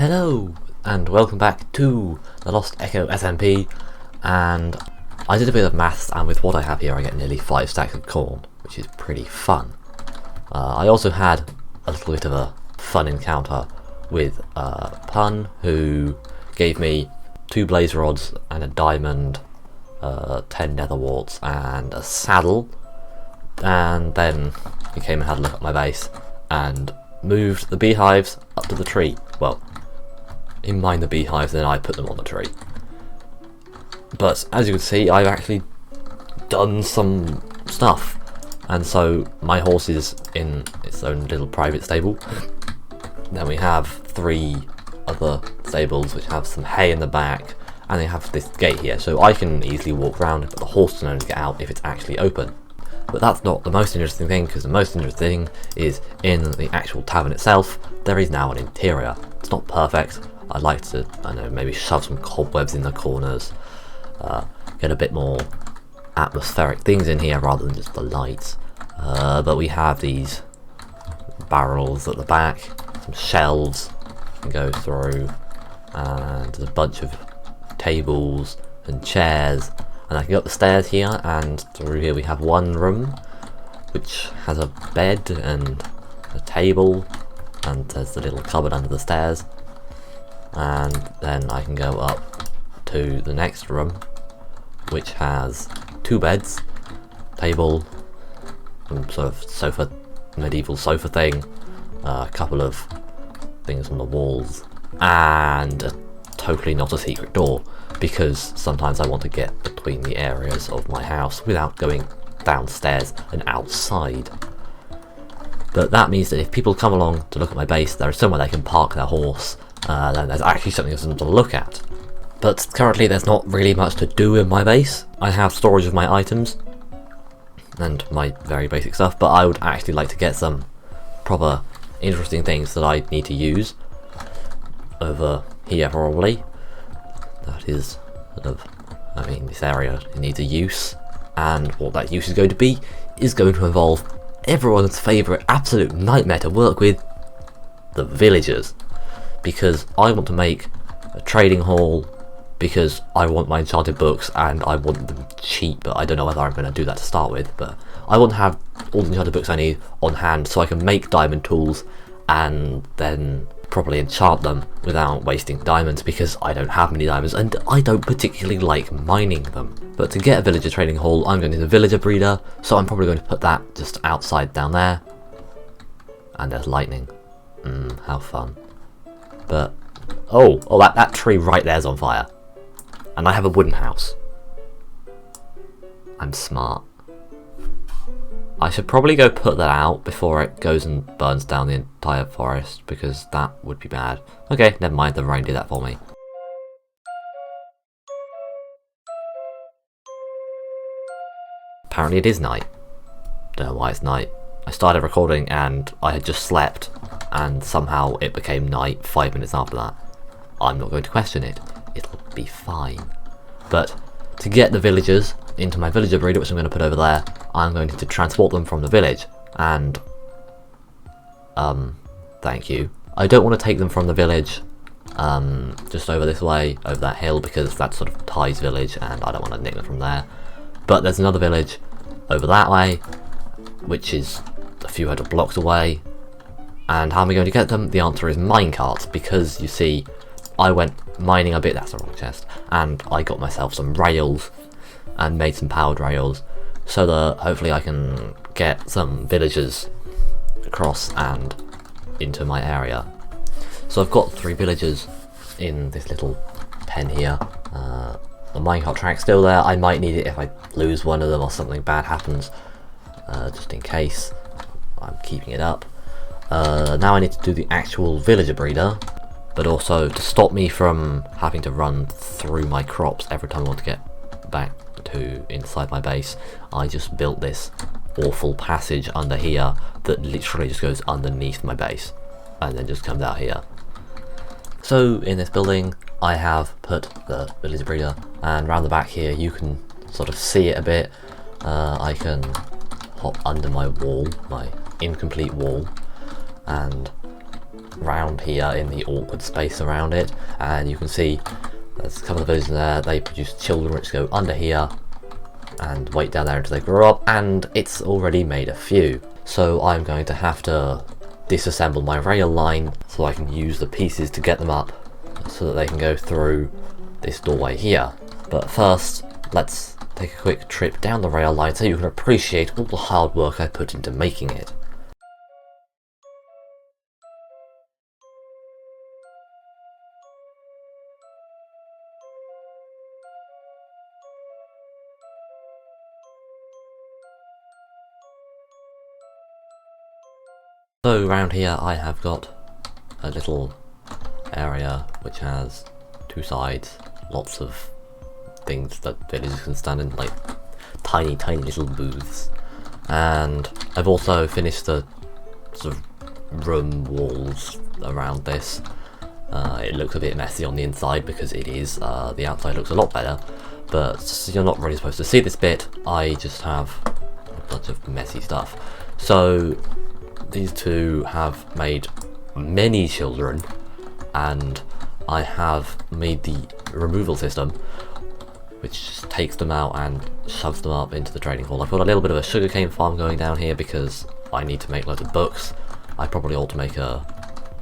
Hello and welcome back to the Lost Echo SMP, and I did a bit of maths, and with what I have here I get nearly 5 stacks of corn, which is pretty fun. I also had a little bit of a fun encounter with Pun, who gave me 2 blaze rods and a diamond, 10 nether warts and a saddle, and then he came and had a look at my base and moved the beehives up to the tree. Well, he mined the beehives and then I put them on the tree. But as you can see, I've actually done some stuff, and so my horse is in its own little private stable. Then we have 3 other stables which have some hay in the back, and they have this gate here, so I can easily walk around, but the horse doesn't only get out if it's actually open. But that's not the most interesting thing, because the most interesting thing is in the actual tavern itself. There is now an interior. It's not perfect. I'd like to, I don't know, maybe shove some cobwebs in the corners, get a bit more atmospheric things in here rather than just the lights. But we have these barrels at the back, some shelves you can go through, and there's a bunch of tables and chairs. And I can go up the stairs here, and through here we have one room which has a bed and a table, and there's a little cupboard under the stairs. And then I can go up to the next room which has 2 beds, table, some sort of sofa, medieval sofa thing, a couple of things on the walls, and a totally not a secret door, because sometimes I want to get between the areas of my house without going downstairs and outside. But that means that if people come along to look at my base, there is somewhere they can park their horse, then there's actually something for them to look at. But currently there's not really much to do in my base. I have storage of my items and my very basic stuff, but I would actually like to get some proper interesting things that I need to use over here probably. That is sort of, I mean, this area needs a use, and what that use is going to be is going to involve everyone's favourite absolute nightmare to work with, the villagers. Because I want to make a trading hall, because I want my enchanted books and I want them cheap, but I don't know whether I'm going to do that to start with, but I want to have all the enchanted books I need on hand so I can make diamond tools and then properly enchant them without wasting diamonds, because I don't have many diamonds and I don't particularly like mining them. But to get a villager trading hall, I'm going to need a villager breeder, so I'm probably going to put that just outside down there. And there's lightning. How fun. But oh, that tree right there's on fire, and I have a wooden house. I'm smart. I should probably go put that out before it goes and burns down the entire forest, because that would be bad. Okay, never mind, the rain did that for me. Apparently it is night. Don't know why it's night. I started recording and I had just slept, and somehow it became night 5 minutes after that. I'm not going to question it. It'll be fine. But to get the villagers into my villager breeder, which I'm going to put over there, I'm going to transport them from the village, and thank you. I don't want to take them from the village just over this way, over that hill, because that's sort of Ty's village and I don't want to nick them from there. But there's another village over that way, which is a few hundred blocks away, and how am I going to get them? The answer is minecarts, because you see, I went mining a bit, that's the wrong chest, and I got myself some rails and made some powered rails, so that hopefully I can get some villagers across and into my area. So I've got 3 villagers in this little pen here. The minecart track's still there. I might need it if I lose one of them or something bad happens, just in case. I'm keeping it up. Now I need to do the actual villager breeder, but also to stop me from having to run through my crops every time I want to get back to inside my base, I just built this awful passage under here that literally just goes underneath my base and then just comes out here. So in this building I have put the villager breeder, and round the back here you can sort of see it a bit. I can hop under my wall, my incomplete wall, and round here in the awkward space around it, and you can see there's a couple of villages there. They produce children which go under here and wait down there until they grow up, and it's already made a few. So I'm going to have to disassemble my rail line so I can use the pieces to get them up so that they can go through this doorway here. But first, let's take a quick trip down the rail line so you can appreciate all the hard work I put into making it. So around here I have got a little area which has two sides, lots of things that villagers can stand in, like tiny little booths. And I've also finished the sort of room walls around this. It looks a bit messy on the inside because it is. The outside looks a lot better, but you're not really supposed to see this bit. I just have a bunch of messy stuff. So these two have made many children, and I have made the removal system which just takes them out and shoves them up into the trading hall. I've got a little bit of a sugarcane farm going down here because I need to make loads of books. I probably ought to make a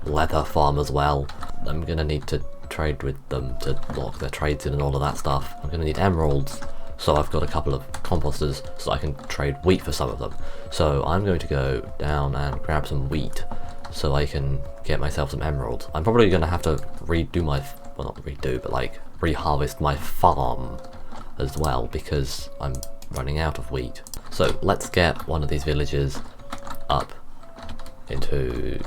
leather farm as well. I'm going to need to trade with them to lock their trades in and all of that stuff. I'm going to need emeralds, so I've got a couple of composters so I can trade wheat for some of them. So I'm going to go down and grab some wheat so I can get myself some emeralds. I'm probably going to have to redo my, well, not redo, but like reharvest my farm as well because I'm running out of wheat. So let's get one of these villages up into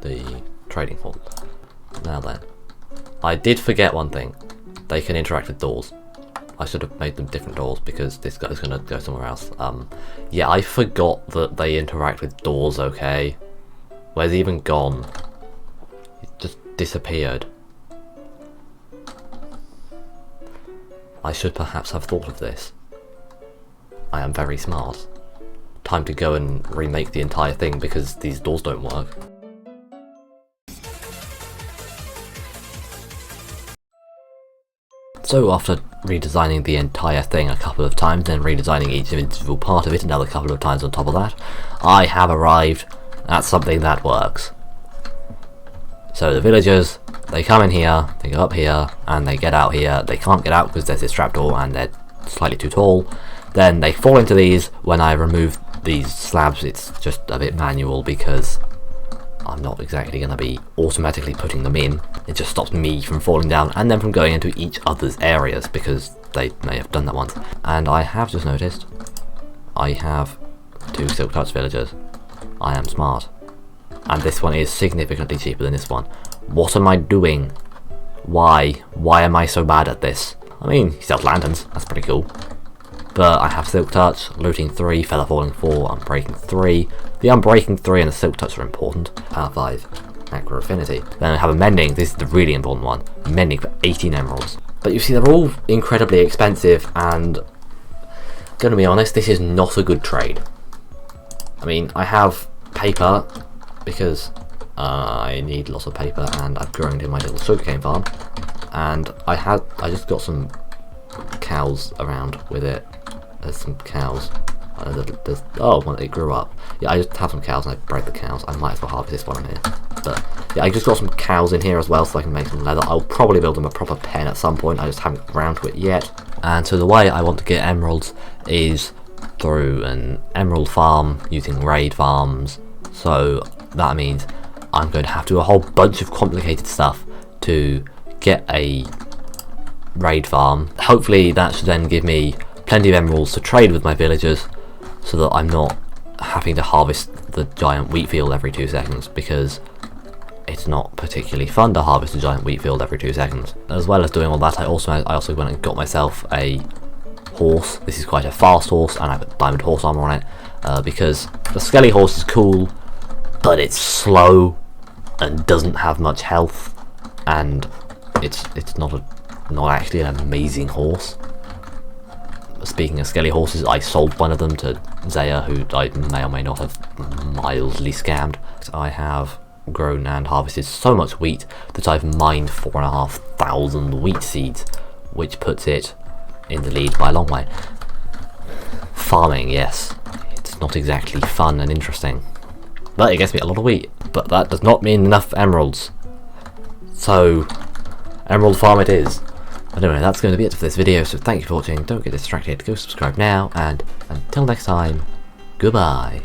the trading hall. Now then, I did forget one thing. They can interact with doors. I should have made them different doors because this guy's gonna go somewhere else. Yeah, I forgot that they interact with doors, okay? Where's he even gone? He just disappeared. I should perhaps have thought of this. I am very smart. Time to go and remake the entire thing because these doors don't work. So after redesigning the entire thing a couple of times, then redesigning each individual part of it another couple of times on top of that, I have arrived at something that works. So the villagers, they come in here, they go up here, and they get out here. They can't get out because there's this trapdoor and they're slightly too tall. Then they fall into these. When I remove these slabs, it's just a bit manual because I'm not exactly going to be automatically putting them in. It just stops me from falling down and then from going into each other's areas because they may have done that once. And I have just noticed I have 2 silk touch villagers. I am smart. And this one is significantly cheaper than this one. What am I doing? Why? Why am I so bad at this? I mean, he sells lanterns, that's pretty cool. But I have silk touch, looting 3, feather falling 4, unbreaking 3. The unbreaking 3 and the silk touch are important. Power 5, macro affinity. Then I have a mending, this is the really important one. Mending for 18 emeralds. But you see, they're all incredibly expensive, and gonna be honest, this is not a good trade. I mean, I have paper because I need lots of paper, and I've grown it in my little sugarcane farm. And I just got some cows around with it. There's some cows. Oh, well, it grew up. Yeah, I just have some cows and I bred the cows. I might as well harvest this one in here. But yeah, I just got some cows in here as well so I can make some leather. I'll probably build them a proper pen at some point. I just haven't got around to it yet. And so the way I want to get emeralds is through an emerald farm using raid farms. So that means I'm going to have to do a whole bunch of complicated stuff to get a raid farm. Hopefully that should then give me plenty of emeralds to trade with my villagers so that I'm not having to harvest the giant wheat field every 2 seconds, because it's not particularly fun to harvest a giant wheat field every 2 seconds. As well as doing all that, I also went and got myself a horse. This is quite a fast horse and I have a diamond horse armor on it, because the skelly horse is cool but it's slow and doesn't have much health, and it's not actually an amazing horse. Speaking of skelly horses, I sold one of them to Zaya, who I may or may not have mildly scammed. So I have grown and harvested so much wheat that I've mined 4,500 wheat seeds, which puts it in the lead by a long way. Farming, yes, it's not exactly fun and interesting, but it gets me a lot of wheat, but that does not mean enough emeralds. So, emerald farm it is. But anyway, that's going to be it for this video, so thank you for watching, don't get distracted, go subscribe now, and until next time, goodbye.